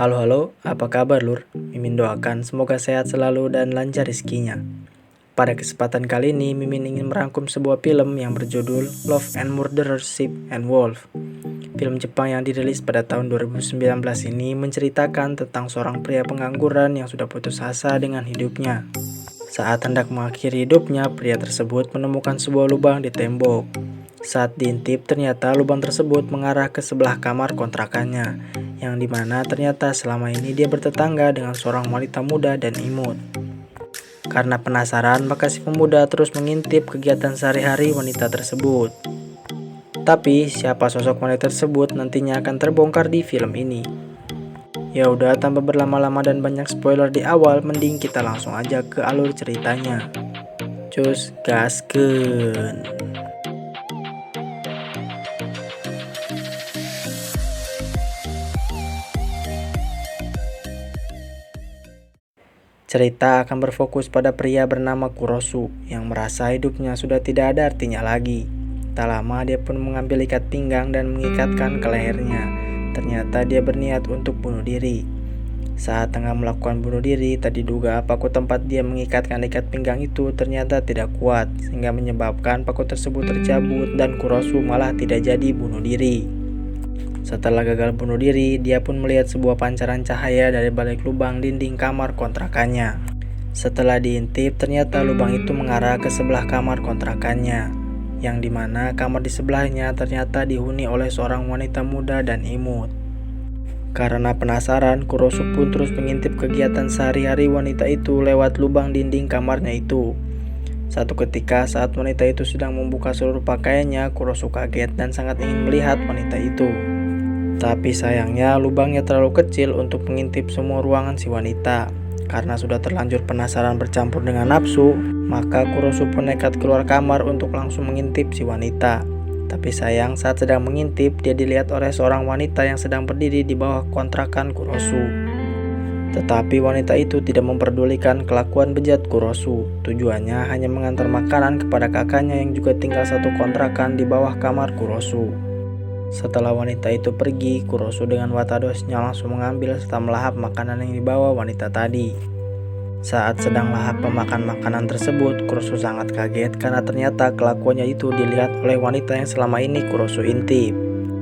Halo halo, apa kabar Lur? Mimin doakan semoga sehat selalu dan lancar rezekinya. Pada kesempatan kali ini, Mimin ingin merangkum sebuah film yang berjudul Love and Murder, Sheep and Wolf. Film Jepang yang dirilis pada tahun 2019 ini menceritakan tentang seorang pria pengangguran yang sudah putus asa dengan hidupnya. Saat hendak mengakhiri hidupnya, pria tersebut menemukan sebuah lubang di tembok. Saat diintip, ternyata lubang tersebut mengarah ke sebelah kamar kontrakannya, yang dimana ternyata selama ini dia bertetangga dengan seorang wanita muda dan imut. Karena penasaran, maka si pemuda terus mengintip kegiatan sehari-hari wanita tersebut. Tapi, siapa sosok wanita tersebut nantinya akan terbongkar di film ini. Ya udah, tanpa berlama-lama dan banyak spoiler di awal, mending kita langsung aja ke alur ceritanya. Cus gaskeun. Cerita akan berfokus pada pria bernama Kurosu yang merasa hidupnya sudah tidak ada artinya lagi. Tak lama dia pun mengambil ikat pinggang dan mengikatkan ke lehernya. Ternyata dia berniat untuk bunuh diri. Saat tengah melakukan bunuh diri, tak diduga paku tempat dia mengikatkan ikat pinggang itu ternyata tidak kuat, sehingga menyebabkan paku tersebut tercabut dan Kurosu malah tidak jadi bunuh diri. Setelah gagal bunuh diri, dia pun melihat sebuah pancaran cahaya dari balik lubang dinding kamar kontrakannya. Setelah diintip, ternyata lubang itu mengarah ke sebelah kamar kontrakannya, yang dimana kamar di sebelahnya ternyata dihuni oleh seorang wanita muda dan imut. Karena penasaran, Kurosu pun terus mengintip kegiatan sehari-hari wanita itu lewat lubang dinding kamarnya itu. Satu ketika saat wanita itu sedang membuka seluruh pakaiannya, Kurosu kaget dan sangat ingin melihat wanita itu. Tapi sayangnya lubangnya terlalu kecil untuk mengintip semua ruangan si wanita. Karena sudah terlanjur penasaran bercampur dengan nafsu, maka Kurosu pun nekat keluar kamar untuk langsung mengintip si wanita. Tapi sayang saat sedang mengintip, dia dilihat oleh seorang wanita yang sedang berdiri di bawah kontrakan Kurosu. Tetapi wanita itu tidak memperdulikan kelakuan bejat Kurosu. Tujuannya hanya mengantar makanan kepada kakaknya yang juga tinggal satu kontrakan di bawah kamar Kurosu. Setelah wanita itu pergi, Kurosu dengan watadosnya langsung mengambil serta melahap makanan yang dibawa wanita tadi. Saat sedang lahap memakan makanan tersebut, Kurosu sangat kaget karena ternyata kelakuannya itu dilihat oleh wanita yang selama ini Kurosu intip.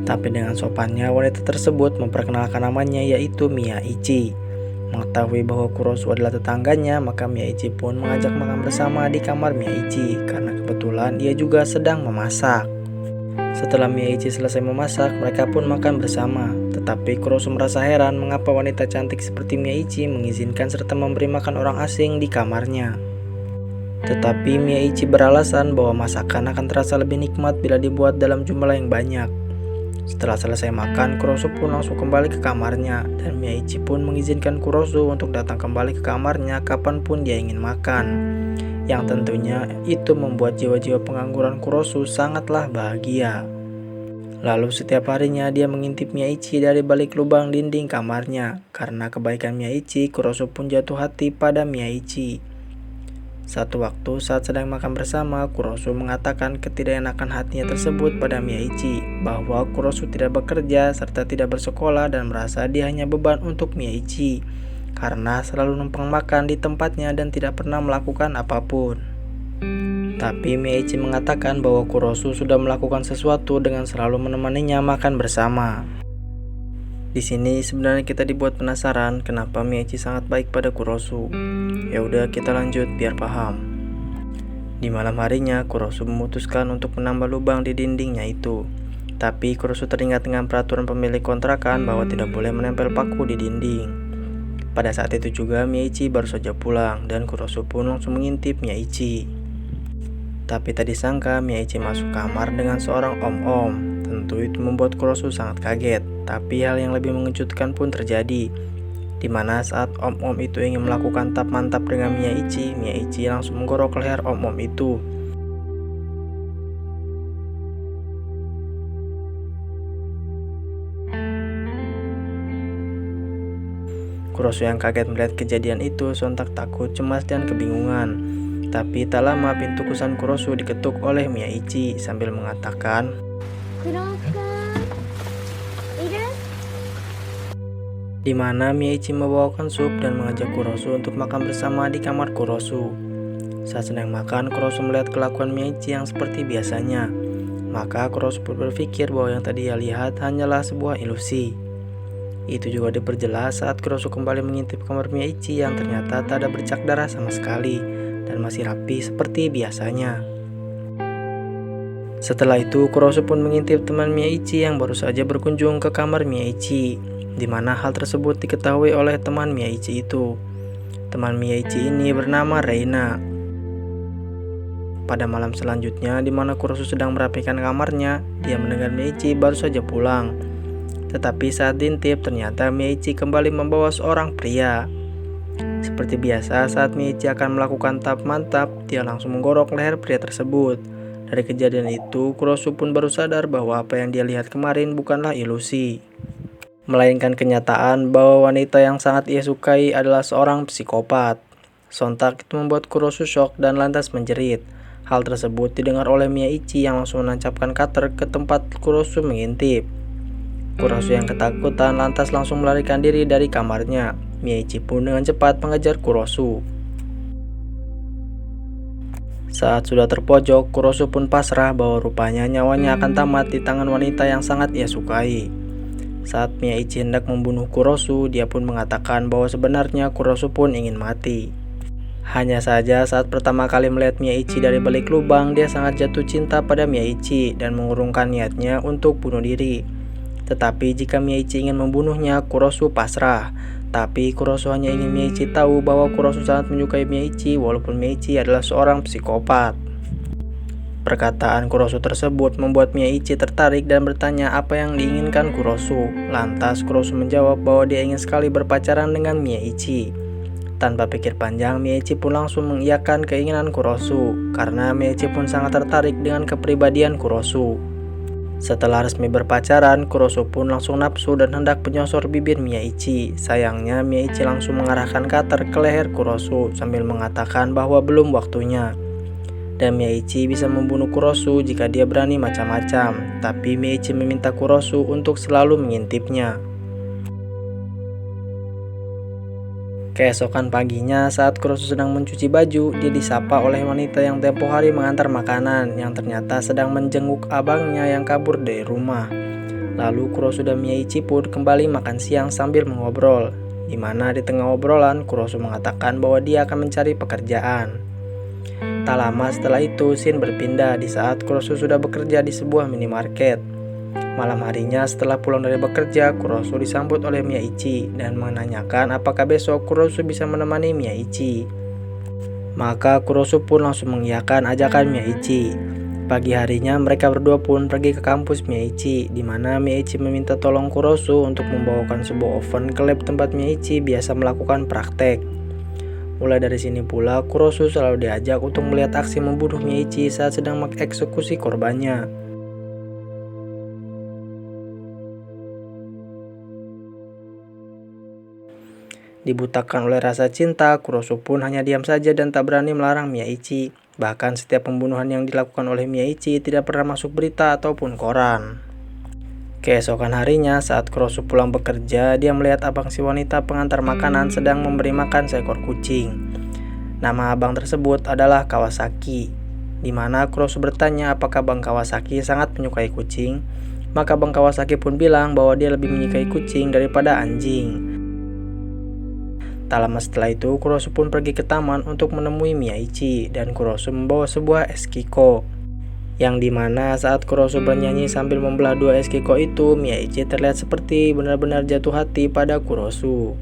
Tapi dengan sopannya wanita tersebut memperkenalkan namanya yaitu Miyaichi. Mengetahui bahwa Kurosu adalah tetangganya, maka Miyaichi pun mengajak makan bersama di kamar Miyaichi karena kebetulan ia juga sedang memasak. Setelah Miyaichi selesai memasak, mereka pun makan bersama. Tetapi Kurosu merasa heran mengapa wanita cantik seperti Miyaichi mengizinkan serta memberi makan orang asing di kamarnya. Tetapi Miyaichi beralasan bahwa masakan akan terasa lebih nikmat bila dibuat dalam jumlah yang banyak. Setelah selesai makan, Kurosu pun langsung kembali ke kamarnya, dan Miyaichi pun mengizinkan Kurosu untuk datang kembali ke kamarnya kapanpun dia ingin makan. Yang tentunya itu membuat jiwa-jiwa pengangguran Kurosu sangatlah bahagia. Lalu setiap harinya dia mengintip Miyaichi dari balik lubang dinding kamarnya. Karena kebaikan Miyaichi, Kurosu pun jatuh hati pada Miyaichi. Satu waktu saat sedang makan bersama, Kurosu mengatakan ketidakenakan hatinya tersebut pada Miyaichi, bahwa Kurosu tidak bekerja serta tidak bersekolah dan merasa dia hanya beban untuk Miyaichi karena selalu numpang makan di tempatnya dan tidak pernah melakukan apapun. Tapi Miyaichi mengatakan bahwa Kurosu sudah melakukan sesuatu dengan selalu menemaninya makan bersama. Di sini sebenarnya kita dibuat penasaran kenapa Miyaichi sangat baik pada Kurosu. Ya udah, kita lanjut biar paham. Di malam harinya, Kurosu memutuskan untuk menambah lubang di dindingnya itu. Tapi Kurosu teringat dengan peraturan pemilik kontrakan bahwa tidak boleh menempel paku di dinding. Pada saat itu juga Miyaichi baru saja pulang dan Kurosu pun langsung mengintip Miyaichi. Tapi tak disangka Miyaichi masuk kamar dengan seorang om-om. Tentu itu membuat Kurosu sangat kaget. Tapi hal yang lebih mengejutkan pun terjadi, di mana saat om-om itu ingin melakukan tap mantap dengan Miyaichi, Miyaichi langsung menggorok leher om-om itu. Kurosu yang kaget melihat kejadian itu sontak takut, cemas, dan kebingungan. Tapi tak lama pintu kosan Kurosu diketuk oleh Miyaichi sambil mengatakan, di mana Mieichi membawakan sup dan mengajak Kurosu untuk makan bersama di kamar Kurosu. Saat sedang makan, Kurosu melihat kelakuan Mieichi yang seperti biasanya. Maka Kurosu pun berpikir bahwa yang tadi ia lihat hanyalah sebuah ilusi. Itu juga diperjelas saat Kurosu kembali mengintip kamar Mieichi yang ternyata tak ada bercak darah sama sekali dan masih rapi seperti biasanya. Setelah itu, Kurosu pun mengintip teman Mieichi yang baru saja berkunjung ke kamar Mieichi, di mana hal tersebut diketahui oleh teman Mieichi itu. Teman Mieichi ini bernama Reina. Pada malam selanjutnya, di mana Kurosu sedang merapikan kamarnya, dia mendengar Mieichi baru saja pulang. Tetapi saat diintip, ternyata Mieichi kembali membawa seorang pria. Seperti biasa, saat Mieichi akan melakukan tap mantap, dia langsung menggorok leher pria tersebut. Dari kejadian itu, Kurosu pun baru sadar bahwa apa yang dia lihat kemarin bukanlah ilusi, melainkan kenyataan bahwa wanita yang sangat ia sukai adalah seorang psikopat. Sontak itu membuat Kurosu shock dan lantas menjerit. Hal tersebut didengar oleh Mieichi yang langsung menancapkan cutter ke tempat Kurosu mengintip. Kurosu yang ketakutan lantas langsung melarikan diri dari kamarnya. Mieichi pun dengan cepat mengejar Kurosu. Saat sudah terpojok, Kurosu pun pasrah bahwa rupanya nyawanya akan tamat di tangan wanita yang sangat ia sukai. Saat Mieichi hendak membunuh Kurosu, dia pun mengatakan bahwa sebenarnya Kurosu pun ingin mati. Hanya saja saat pertama kali melihat Mieichi dari balik lubang, dia sangat jatuh cinta pada Mieichi dan mengurungkan niatnya untuk bunuh diri. Tetapi jika Mieichi ingin membunuhnya, Kurosu pasrah. Tapi Kurosu hanya ingin Mieichi tahu bahwa Kurosu sangat menyukai Mieichi walaupun Mieichi adalah seorang psikopat. Perkataan Kurosu tersebut membuat Mieichi tertarik dan bertanya apa yang diinginkan Kurosu. Lantas Kurosu menjawab bahwa dia ingin sekali berpacaran dengan Mieichi. Tanpa pikir panjang, Mieichi pun langsung mengiyakan keinginan Kurosu, karena Mieichi pun sangat tertarik dengan kepribadian Kurosu. Setelah resmi berpacaran, Kurosu pun langsung nafsu dan hendak menyosor bibir Mieichi. Sayangnya, Mieichi langsung mengarahkan cutter ke leher Kurosu sambil mengatakan bahwa belum waktunya. Dan Mieichi bisa membunuh Kurosu jika dia berani macam-macam, tapi Mieichi meminta Kurosu untuk selalu mengintipnya. Keesokan paginya, saat Kurosu sedang mencuci baju, dia disapa oleh wanita yang tempo hari mengantar makanan yang ternyata sedang menjenguk abangnya yang kabur dari rumah. Lalu Kurosu dan Mieichi pun kembali makan siang sambil mengobrol, di mana di tengah obrolan Kurosu mengatakan bahwa dia akan mencari pekerjaan. Tak lama setelah itu, scene berpindah di saat Kurosu sudah bekerja di sebuah minimarket. Malam harinya setelah pulang dari bekerja, Kurosu disambut oleh Mieichi dan menanyakan apakah besok Kurosu bisa menemani Mieichi. Maka Kurosu pun langsung mengiyakan ajakan Mieichi. Pagi harinya mereka berdua pun pergi ke kampus Mieichi, di mana Mieichi meminta tolong Kurosu untuk membawakan sebuah oven ke lab tempat Mieichi biasa melakukan praktek. Mulai dari sini pula Kurosu selalu diajak untuk melihat aksi membunuh Mieichi saat sedang mengeksekusi korbannya. Dibutakan oleh rasa cinta, Kurosu pun hanya diam saja dan tak berani melarang Mieichi. Bahkan setiap pembunuhan yang dilakukan oleh Mieichi tidak pernah masuk berita ataupun koran. Keesokan harinya, saat Kurosu pulang bekerja, dia melihat abang si wanita pengantar makanan sedang memberi makan seekor kucing. Nama abang tersebut adalah Kawasaki, di mana Kurosu bertanya apakah Bang Kawasaki sangat menyukai kucing. Maka Bang Kawasaki pun bilang bahwa dia lebih menyukai kucing daripada anjing. Tak lama setelah itu, Kurosu pun pergi ke taman untuk menemui Mieichi dan Kurosu membawa sebuah es kiko. Yang dimana saat Kurosu bernyanyi sambil membelah dua es kiko itu, Mieichi terlihat seperti benar-benar jatuh hati pada Kurosu.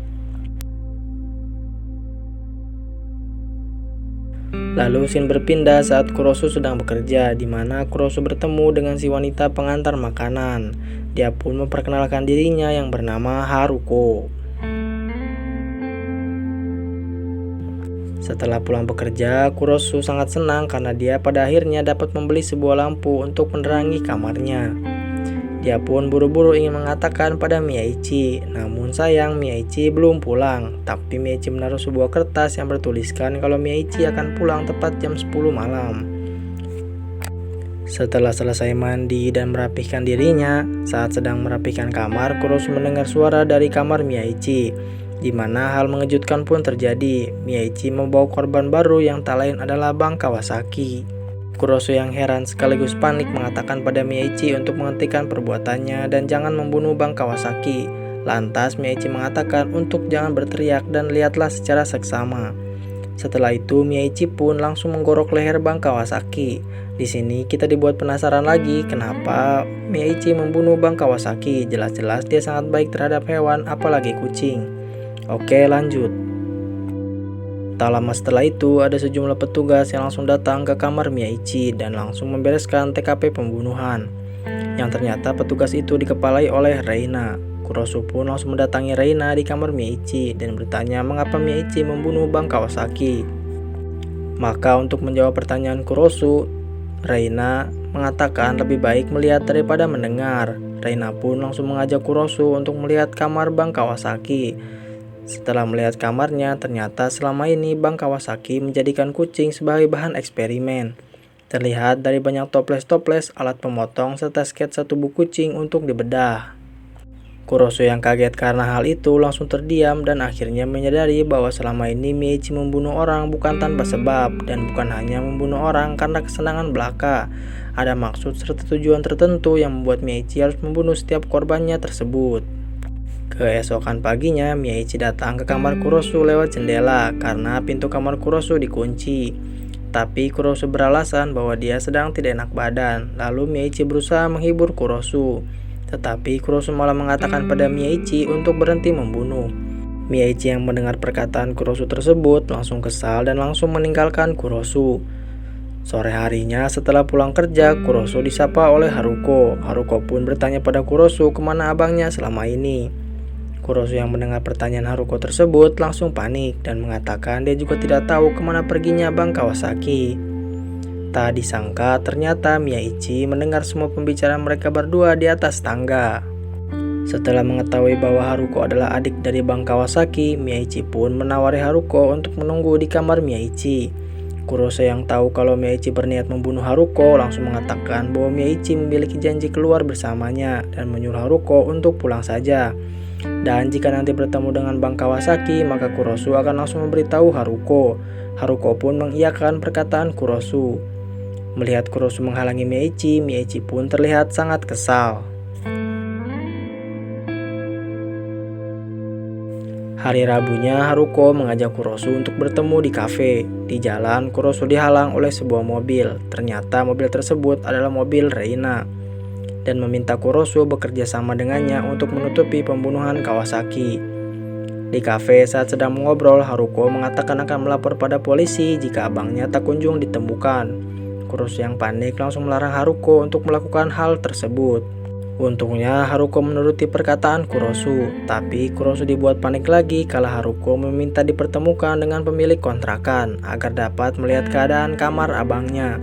Lalu scene berpindah saat Kurosu sedang bekerja, di mana Kurosu bertemu dengan si wanita pengantar makanan. Dia pun memperkenalkan dirinya yang bernama Haruko. Setelah pulang bekerja, Kurosu sangat senang karena dia pada akhirnya dapat membeli sebuah lampu untuk menerangi kamarnya. Dia pun buru-buru ingin mengatakan pada Mieichi, namun sayang Mieichi belum pulang. Tapi Mieichi menaruh sebuah kertas yang bertuliskan kalau Mieichi akan pulang tepat jam 10 malam. Setelah selesai mandi dan merapihkan dirinya, saat sedang merapikan kamar, Kurosu mendengar suara dari kamar Miyaichi, di mana hal mengejutkan pun terjadi. Miyaichi membawa korban baru yang tak lain adalah Bang Kawasaki. Kurosu yang heran sekaligus panik mengatakan pada Miyaichi untuk menghentikan perbuatannya dan jangan membunuh Bang Kawasaki. Lantas Miyaichi mengatakan untuk jangan berteriak dan lihatlah secara seksama. Setelah itu Miyaichi pun langsung menggorok leher Bang Kawasaki. Di sini kita dibuat penasaran lagi kenapa Miyaichi membunuh Bang Kawasaki. Jelas-jelas dia sangat baik terhadap hewan, apalagi kucing. Oke, lanjut. Tak lama setelah itu ada sejumlah petugas yang langsung datang ke kamar Miyaichi dan langsung membereskan TKP pembunuhan. Yang ternyata petugas itu dikepalai oleh Reina. Kurosu pun langsung mendatangi Reina di kamar Miyaichi dan bertanya mengapa Miyaichi membunuh Bang Kawasaki. Maka untuk menjawab pertanyaan Kurosu, Reina mengatakan lebih baik melihat daripada mendengar. Reina pun langsung mengajak Kurosu untuk melihat kamar Bang Kawasaki. Setelah melihat kamarnya, ternyata selama ini Bang Kawasaki menjadikan kucing sebagai bahan eksperimen. Terlihat dari banyak toples-toples, alat pemotong, serta sketsa tubuh kucing untuk dibedah. Kurosu yang kaget karena hal itu langsung terdiam dan akhirnya menyadari bahwa selama ini Miyaichi membunuh orang bukan tanpa sebab dan bukan hanya membunuh orang karena kesenangan belaka. Ada maksud serta tujuan tertentu yang membuat Miyaichi harus membunuh setiap korbannya tersebut. Keesokan paginya Miyaichi datang ke kamar Kurosu lewat jendela karena pintu kamar Kurosu dikunci. Tapi Kurosu beralasan bahwa dia sedang tidak enak badan. Lalu Miyaichi berusaha menghibur Kurosu. Tetapi Kurosu malah mengatakan pada Miyaichi untuk berhenti membunuh. Miyaichi yang mendengar perkataan Kurosu tersebut langsung kesal dan langsung meninggalkan Kurosu. Sore harinya setelah pulang kerja, Kurosu disapa oleh Haruko. Haruko pun bertanya pada Kurosu kemana abangnya selama ini. Kurosu yang mendengar pertanyaan Haruko tersebut langsung panik dan mengatakan dia juga tidak tahu kemana perginya Bang Kawasaki. Tak disangka ternyata Miyaichi mendengar semua pembicaraan mereka berdua di atas tangga. Setelah mengetahui bahwa Haruko adalah adik dari Bang Kawasaki, Miyaichi pun menawari Haruko untuk menunggu di kamar Miyaichi. Kurosu yang tahu kalau Miyaichi berniat membunuh Haruko langsung mengatakan bahwa Miyaichi memiliki janji keluar bersamanya dan menyuruh Haruko untuk pulang saja. Dan jika nanti bertemu dengan Bang Kawasaki, maka Kurosu akan langsung memberitahu Haruko. Haruko pun mengiyakan perkataan Kurosu. Melihat Kurosu menghalangi Miyaichi, Miyaichi pun terlihat sangat kesal. Hari Rabunya, Haruko mengajak Kurosu untuk bertemu di kafe. Di jalan, Kurosu dihalang oleh sebuah mobil. Ternyata mobil tersebut adalah mobil Reina. Dan meminta Kurosu bekerja sama dengannya untuk menutupi pembunuhan Kawasaki. Di kafe saat sedang mengobrol, Haruko mengatakan akan melapor pada polisi jika abangnya tak kunjung ditemukan. Kurosu yang panik langsung melarang Haruko untuk melakukan hal tersebut. Untungnya Haruko menuruti perkataan Kurosu, tapi Kurosu dibuat panik lagi kala Haruko meminta dipertemukan dengan pemilik kontrakan agar dapat melihat keadaan kamar abangnya.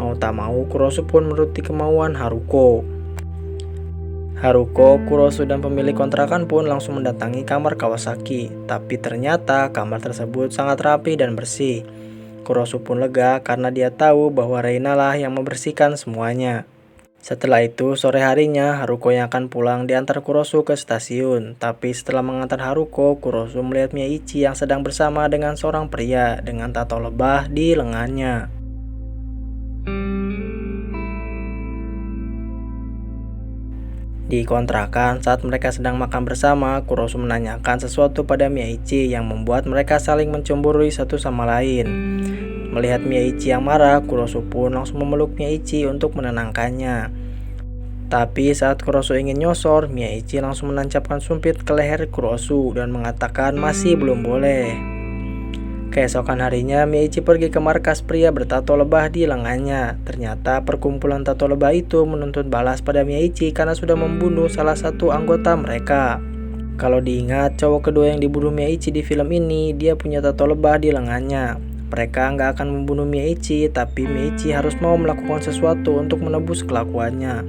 Mau tak mau Kurosu pun menuruti kemauan Haruko. Haruko, Kurosu dan pemilik kontrakan pun langsung mendatangi kamar Kawasaki, tapi ternyata kamar tersebut sangat rapi dan bersih. Kurosu pun lega karena dia tahu bahwa Reina lah yang membersihkan semuanya. Setelah itu sore harinya Haruko yang akan pulang diantar Kurosu ke stasiun. Tapi setelah mengantar Haruko, Kurosu melihat Miyaichi yang sedang bersama dengan seorang pria dengan tato lebah di lengannya. Di kontrakan saat mereka sedang makan bersama, Kurosu menanyakan sesuatu pada Miyaichi yang membuat mereka saling mencemburui satu sama lain. Melihat Miyaichi yang marah, Kurosu pun langsung memeluk Miyaichi untuk menenangkannya. Tapi saat Kurosu ingin nyosor, Miyaichi langsung menancapkan sumpit ke leher Kurosu dan mengatakan masih belum boleh. Keesokan harinya, Miyaichi pergi ke markas pria bertato lebah di lengannya. Ternyata perkumpulan tato lebah itu menuntut balas pada Miyaichi karena sudah membunuh salah satu anggota mereka. Kalau diingat, cowok kedua yang dibunuh Miyaichi di film ini, dia punya tato lebah di lengannya. Mereka nggak akan membunuh Miyaichi, tapi Miyaichi harus mau melakukan sesuatu untuk menebus kelakuannya.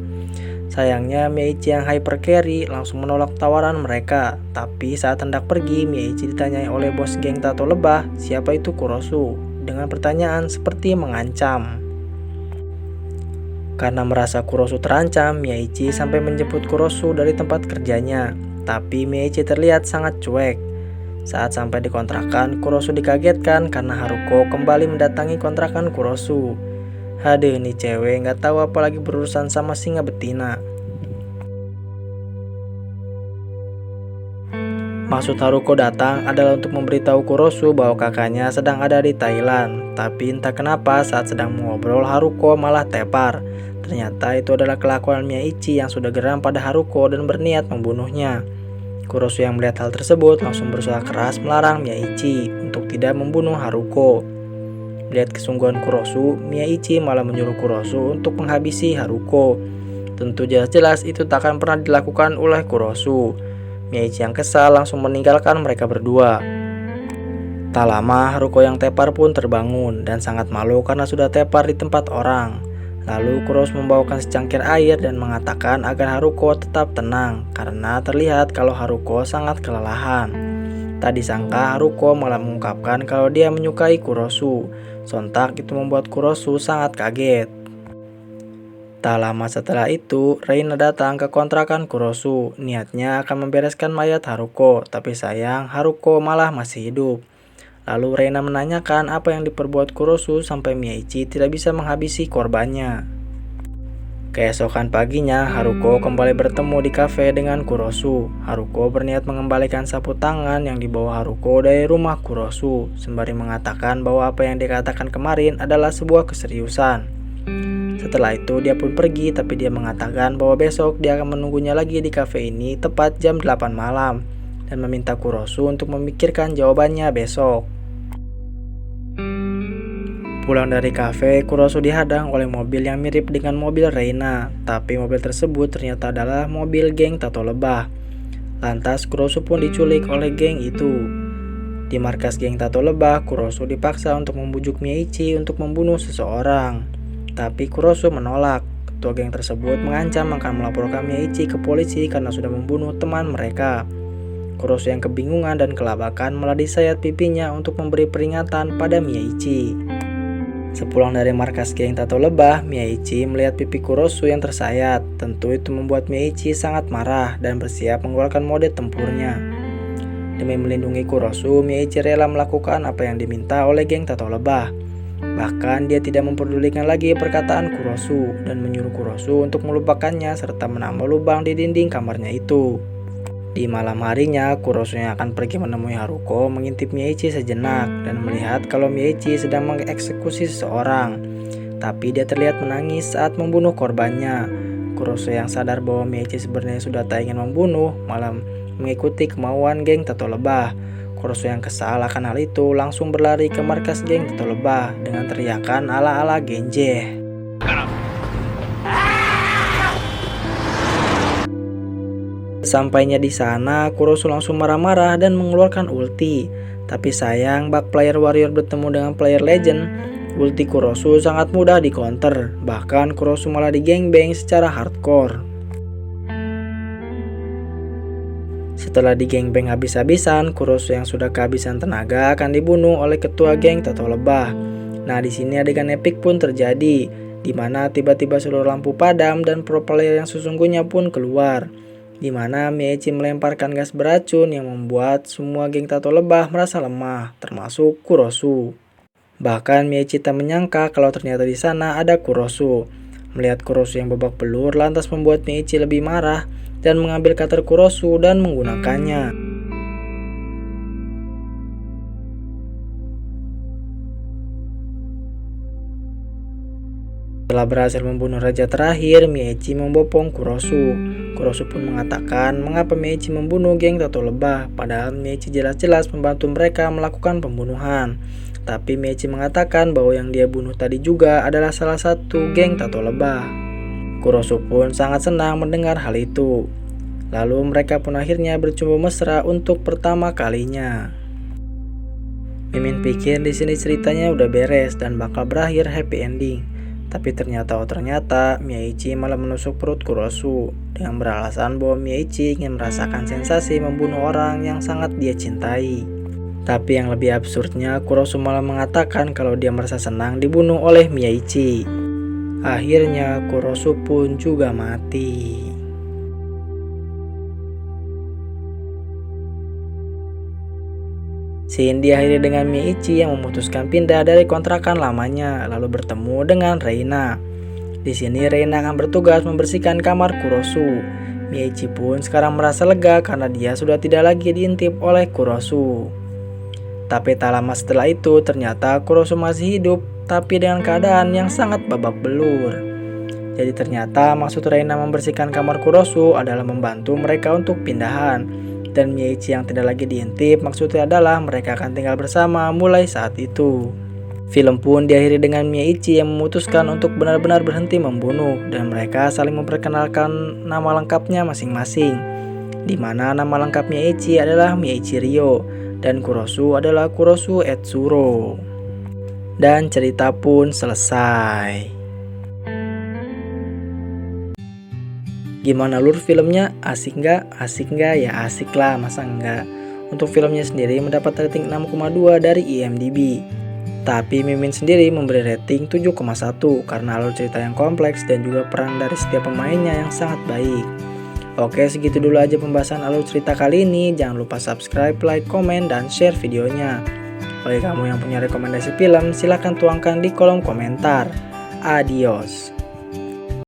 Sayangnya Miyaichi yang hyper carry langsung menolak tawaran mereka. Tapi saat hendak pergi, Miyaichi ditanyai oleh bos geng tato lebah siapa itu Kurosu dengan pertanyaan seperti mengancam. Karena merasa Kurosu terancam, Miyaichi sampai menjemput Kurosu dari tempat kerjanya. Tapi Miyaichi terlihat sangat cuek. Saat sampai di kontrakan, Kurosu dikagetkan karena Haruko kembali mendatangi kontrakan Kurosu. Haduh, ini cewek nggak tahu apalagi berurusan sama singa betina. Maksud Haruko datang adalah untuk memberitahu Kurosu bahwa kakaknya sedang ada di Thailand. Tapi entah kenapa saat sedang mengobrol Haruko malah tepar. Ternyata itu adalah kelakuan Miyaichi yang sudah geram pada Haruko dan berniat membunuhnya. Kurosu yang melihat hal tersebut langsung berusaha keras melarang Miyaichi untuk tidak membunuh Haruko. Melihat kesungguhan Kurosu, Miyaichi malah menyuruh Kurosu untuk menghabisi Haruko. Tentu jelas-jelas itu tak akan pernah dilakukan oleh Kurosu. Miyaichi yang kesal langsung meninggalkan mereka berdua. Tak lama Haruko yang tepar pun terbangun dan sangat malu karena sudah tepar di tempat orang. Lalu Kurosu membawakan secangkir air dan mengatakan agar Haruko tetap tenang karena terlihat kalau Haruko sangat kelelahan. Tak disangka Haruko malah mengungkapkan kalau dia menyukai Kurosu. Sontak itu membuat Kurosu sangat kaget. Tak lama setelah itu, Reina datang ke kontrakan Kurosu. Niatnya akan membereskan mayat Haruko, tapi sayang Haruko malah masih hidup. Lalu Reina menanyakan apa yang diperbuat Kurosu sampai Miyaichi tidak bisa menghabisi korbannya. Keesokan paginya, Haruko kembali bertemu di kafe dengan Kurosu. Haruko berniat mengembalikan sapu tangan yang dibawa Haruko dari rumah Kurosu, sembari mengatakan bahwa apa yang dikatakan kemarin adalah sebuah keseriusan. Setelah itu dia pun pergi, tapi dia mengatakan bahwa besok dia akan menunggunya lagi di kafe ini tepat jam 8 malam dan meminta Kurosu untuk memikirkan jawabannya besok. Pulang dari kafe, Kurosu dihadang oleh mobil yang mirip dengan mobil Reina, tapi mobil tersebut ternyata adalah mobil geng Tato Lebah. Lantas Kurosu pun diculik oleh geng itu. Di markas geng Tato Lebah, Kurosu dipaksa untuk membujuk Miyaichi untuk membunuh seseorang. Tapi Kurosu menolak. Ketua geng tersebut mengancam akan melaporkan Miyaichi ke polisi karena sudah membunuh teman mereka. Kurosu yang kebingungan dan kelabakan malah disayat pipinya untuk memberi peringatan pada Miyaichi. Sepulang dari markas geng Tato Lebah, Miyaichi melihat pipi Kurosu yang tersayat. Tentu itu membuat Miyaichi sangat marah dan bersiap mengeluarkan mode tempurnya. Demi melindungi Kurosu, Miyaichi rela melakukan apa yang diminta oleh geng Tato Lebah. Bahkan dia tidak memperdulikan lagi perkataan Kurosu dan menyuruh Kurosu untuk melupakannya serta menambah lubang di dinding kamarnya itu. Di malam harinya, Kurosu yang akan pergi menemui Haruko mengintip Miyaichi sejenak dan melihat kalau Miyaichi sedang mengeksekusi seseorang. Tapi dia terlihat menangis saat membunuh korbannya. Kurosu yang sadar bahwa Miyaichi sebenarnya sudah tak ingin membunuh malah mengikuti kemauan geng Tato Lebah. Kurosu yang kesal akan hal itu langsung berlari ke markas geng Tato Lebah dengan teriakan ala-ala Genjeh. Sampainya di sana, Kurosu langsung marah-marah dan mengeluarkan ulti. Tapi sayang, bak player warrior bertemu dengan player legend. Ulti Kurosu sangat mudah di counter. Bahkan Kurosu malah digengbang secara hardcore. Setelah digengbang habis-habisan, Kurosu yang sudah kehabisan tenaga akan dibunuh oleh ketua geng Tato Lebah. Nah, di sini adegan epic pun terjadi, di mana tiba-tiba seluruh lampu padam dan pro player yang sesungguhnya pun keluar. Di mana Miyaichi melemparkan gas beracun yang membuat semua geng Tato Lebah merasa lemah, termasuk Kurosu. Bahkan Miyaichi tak menyangka kalau ternyata di sana ada Kurosu. Melihat Kurosu yang babak belur lantas membuat Miyaichi lebih marah dan mengambil cutter Kurosu dan menggunakannya. Setelah berhasil membunuh raja terakhir, Miyaichi membopong Kurosu. Kurosu pun mengatakan mengapa Miyaichi membunuh geng Tato Lebah, padahal Miyaichi jelas-jelas membantu mereka melakukan pembunuhan. Tapi Miyaichi mengatakan bahwa yang dia bunuh tadi juga adalah salah satu geng Tato Lebah. Kurosu pun sangat senang mendengar hal itu. Lalu mereka pun akhirnya bercumbu mesra untuk pertama kalinya. Mimin pikir di sini ceritanya udah beres dan bakal berakhir happy ending. Tapi ternyata Miyaichi malah menusuk perut Kurosu dengan beralasan bahwa Miyaichi ingin merasakan sensasi membunuh orang yang sangat dia cintai. Tapi yang lebih absurdnya, Kurosu malah mengatakan kalau dia merasa senang dibunuh oleh Miyaichi. Akhirnya Kurosu pun juga mati. Scene diakhiri dengan Miichi yang memutuskan pindah dari kontrakan lamanya lalu bertemu dengan Reina. Di sini Reina akan bertugas membersihkan kamar Kurosu. Miichi pun sekarang merasa lega karena dia sudah tidak lagi diintip oleh Kurosu. Tapi tak lama setelah itu ternyata Kurosu masih hidup, tapi dengan keadaan yang sangat babak belur. Jadi ternyata maksud Reina membersihkan kamar Kurosu adalah membantu mereka untuk pindahan. Dan Miichi yang tidak lagi diintip maksudnya adalah mereka akan tinggal bersama mulai saat itu. Film pun diakhiri dengan Miichi yang memutuskan untuk benar-benar berhenti membunuh dan mereka saling memperkenalkan nama lengkapnya masing-masing. Di mana nama lengkap Miichi adalah Miichi Ryo dan Kurosu adalah Kurosu Etsuro. Dan cerita pun selesai. Gimana lur filmnya? Asik nggak? Asik nggak? Ya asik lah, masa enggak? Untuk filmnya sendiri mendapat rating 6,2 dari IMDb. Tapi Mimin sendiri memberi rating 7,1 karena alur cerita yang kompleks dan juga peran dari setiap pemainnya yang sangat baik. Oke, segitu dulu aja pembahasan alur cerita kali ini. Jangan lupa subscribe, like, komen, dan share videonya. Bagi kamu yang punya rekomendasi film, silahkan tuangkan di kolom komentar. Adios.